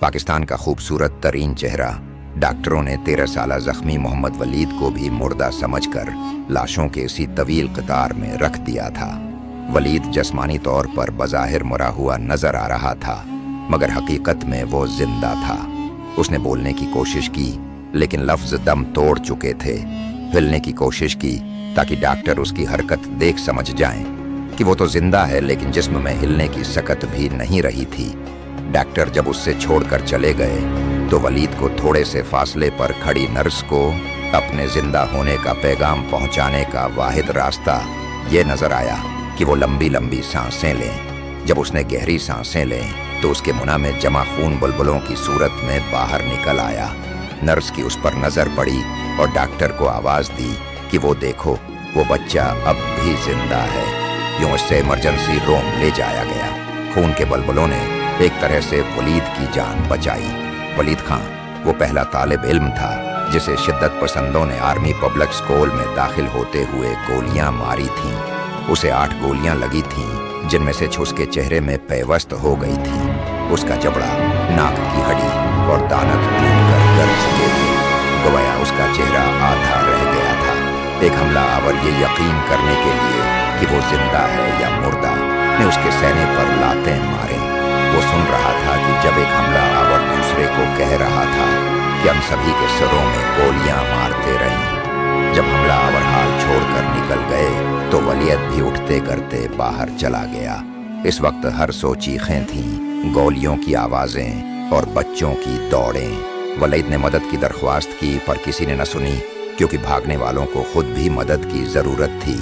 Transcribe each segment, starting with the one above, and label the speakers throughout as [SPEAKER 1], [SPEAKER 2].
[SPEAKER 1] पाकिस्तान का खूबसूरत तरीन चेहरा। डॉक्टरों ने 13 साला जख्मी मोहम्मद वलीद को भी मुर्दा समझकर लाशों के इसी तवील कतार में रख दिया था। वलीद जिस्मानी तौर पर बज़ाहिर मरा हुआ नजर आ रहा था, मगर हकीकत में वो जिंदा था। उसने बोलने की कोशिश की, लेकिन लफ्ज दम तोड़ चुके थे। हिलने की कोशिश की ताकि डॉक्टर उसकी हरकत देख समझ जाएं कि वो तो जिंदा है, लेकिन जिस्म में हिलने की सकत भी नहीं रही थी। डॉक्टर जब उससे छोड़कर चले गए तो वलीद को थोड़े से फासले पर खड़ी नर्स को अपने जिंदा होने का पैगाम पहुंचाने का वाहिद रास्ता ये नजर आया कि वो लंबी लंबी सांसें लें। जब उसने गहरी सांसें लें तो उसके मुंह में जमा खून बुलबुलों की सूरत में बाहर निकल आया। नर्स की उस पर नजर पड़ी और डॉक्टर को आवाज दी कि वो देखो, वो बच्चा अब भी जिंदा है। यूं उससे इमरजेंसी रूम ले जाया गया। खून के बुलबुलों ने एक तरह से वलीद की जान बचाई। वलीद खां वो पहला तालिब इल्म था जिसे शिद्दत पसंदों ने आर्मी पब्लिक स्कूल में दाखिल होते हुए गोलियां मारी थीं। उसे 8 गोलियां लगी थीं, जिनमें से 6 उसके चेहरे में पेवस्त हो गई थी। उसका जबड़ा, नाक की हड्डी और दानत टूटकर गल चुके थे। गोया उसका चेहरा आधा रह गया था। एक हमलावर ये यकीन करने के लिए कि वो जिंदा है या मुर्दा ने उसके सहने पर लातें मारे। वो सुन रहा था कि जब एक हमलावर दूसरे को कह रहा था कि हम सभी के सिरों में गोलियां मारते रहें। जब हमलावर हाल छोड़कर निकल गए तो वलीद भी उठते करते बाहर चला गया। इस वक्त हर सो चीखें थीं, गोलियों की आवाजें और बच्चों की दौड़ें। वलीद ने मदद की दरख्वास्त की, पर किसी ने न सुनी, क्योंकि भागने वालों को खुद भी मदद की जरूरत थी।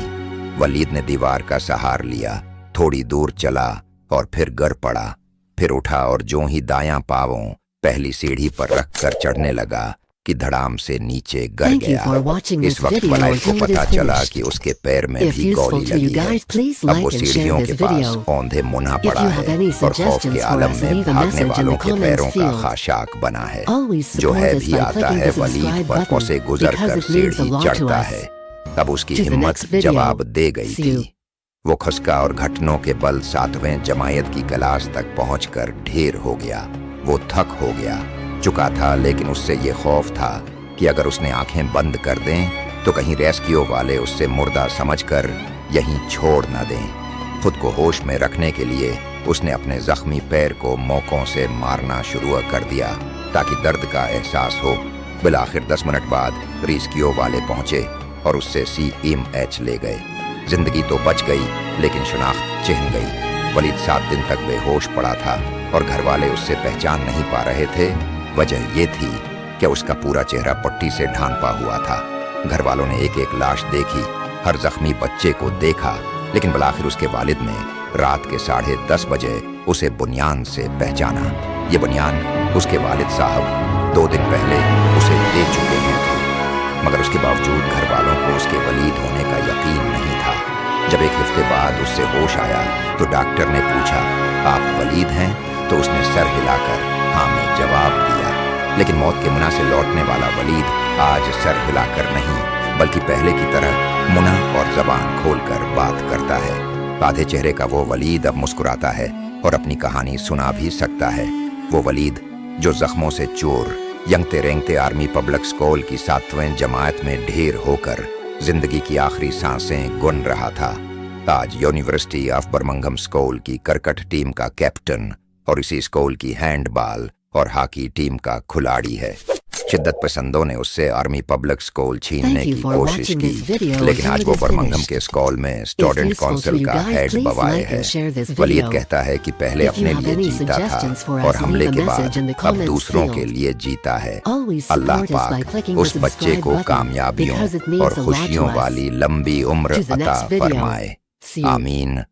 [SPEAKER 1] वलीद ने दीवार का सहारा लिया, थोड़ी दूर चला और फिर गिर पड़ा। फिर उठा और जो ही दायां पांवों पहली सीढ़ी पर रखकर चढ़ने लगा कि धड़ाम से नीचे गिर गया। इस वक्त वलीद को पता चला कि उसके पैर में भी गोली लगी है। अब वो सीढ़ियों के पास औंधे मुन्ना पड़ा है और खौफ के आलम में भागने वालों के पैरों का खाशाक बना है। जो है भी आता है वलीद पर उसे गुजर कर सीढ़ी चढ़ता है। अब उसकी हिम्मत जवाब दे गई थी। वो खसका और घटनों के बल 7वें जमायत की क्लास तक पहुंचकर ढेर हो गया। वो थक हो गया चुका था, लेकिन उससे ये खौफ था कि अगर उसने आंखें बंद कर दें तो कहीं रेस्क्यू वाले उससे मुर्दा समझकर यहीं छोड़ न दें। खुद को होश में रखने के लिए उसने अपने जख्मी पैर को मौकों से मारना शुरू कर दिया ताकि दर्द का एहसास हो। बिलाखिर 10 मिनट बाद रेस्क्यू वाले पहुंचे और उससे CMH ले गए। जिंदगी तो बच गई, लेकिन शनाख्त चिन्ह गई। वलीद 7 दिन तक बेहोश पड़ा था और घर वाले उससे पहचान नहीं पा रहे थे। वजह ये थी कि उसका पूरा चेहरा पट्टी से ढांपा हुआ था। घर वालों ने एक एक लाश देखी, हर जख्मी बच्चे को देखा, लेकिन बिलाखिर उसके वालिद ने रात के 10:30 बजे उसे बुनियान से पहचाना। ये बुनियान उसके वालिद साहब 2 दिन पहले उसे दे चुके थे, मगर उसके बावजूद घर वालों को उसके वलीद होने का यकीन नहीं था। जब 1 हफ्ते बाद उससे होश आया तो डॉक्टर ने पूछा, आप वलीद हैं? तो उसने सर हिलाकर हाँ में जवाब दिया। लेकिन मौत के मुना से लौटने वाला वलीद आज सर हिलाकर नहीं, बल्कि पहले की तरह मुना और जबान खोलकर बात करता है। आधे चेहरे का वो वलीद अब मुस्कुराता है और अपनी कहानी सुना भी सकता है। वो वलीद जो जख्मों से चूर यंगते रेंगते आर्मी पब्लिक स्कूल की 7वें जमात में ढेर होकर जिंदगी की आखिरी सांसें गुन रहा था, आज यूनिवर्सिटी ऑफ बर्मिंघम स्कूल की क्रिकेट टीम का कैप्टन और इसी स्कूल की हैंडबॉल और हॉकी टीम का खिलाड़ी है। शिद्दत पसंदों ने उससे आर्मी पब्लिक स्कूल छीनने की कोशिश की, लेकिन आज वो बर्मिंघम के स्कूल में स्टूडेंट काउंसिल का हेड बवाए है। वलीद कहता है कि पहले अपने लिए जीता था और हमले के बाद अब दूसरों के लिए जीता है। अल्लाह पाक उस बच्चे को कामयाबियों और खुशियों वाली लंबी उम्र अता फरमाए। आमीन।